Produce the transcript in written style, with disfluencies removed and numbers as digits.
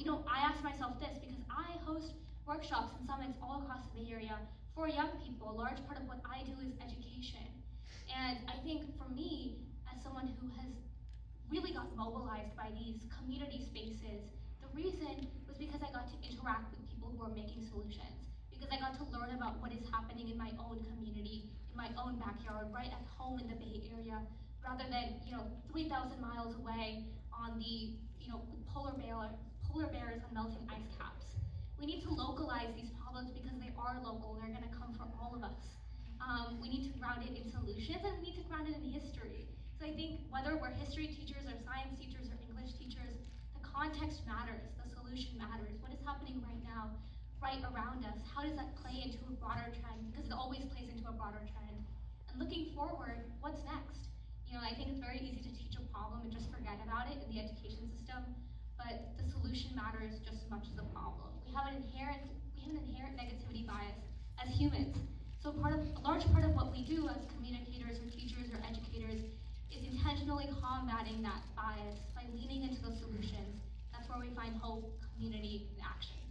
I ask myself this because I host workshops and summits all across the Bay Area for young people. A large part of what I do is education. And I think for me, as someone who has really got mobilized by these community spaces, the reason was because I got to interact with people who are making solutions, because I got to learn about what is happening in my own community, in my own backyard, right at home in the Bay Area, rather than 3,000 miles away on the polar bears on melting ice caps. We need to localize these problems because they are local. They're going to come for all of us. We need to ground it in solutions, and we need to ground it in history. So I think whether we're history teachers or science teachers or English teachers, the context matters, the solution matters. What is happening right now, right around us? How does that play into a broader trend? Because it always plays into a broader trend. And looking forward, what's next? I think it's very easy to teach a problem and just forget about it in the education system, but the solution matters just as much as the problem. We have an inherent negativity bias as humans. So a large part of what we do as communicators or teachers or educators is intentionally combating that bias by leaning into those solutions. That's where we find hope, community, and action.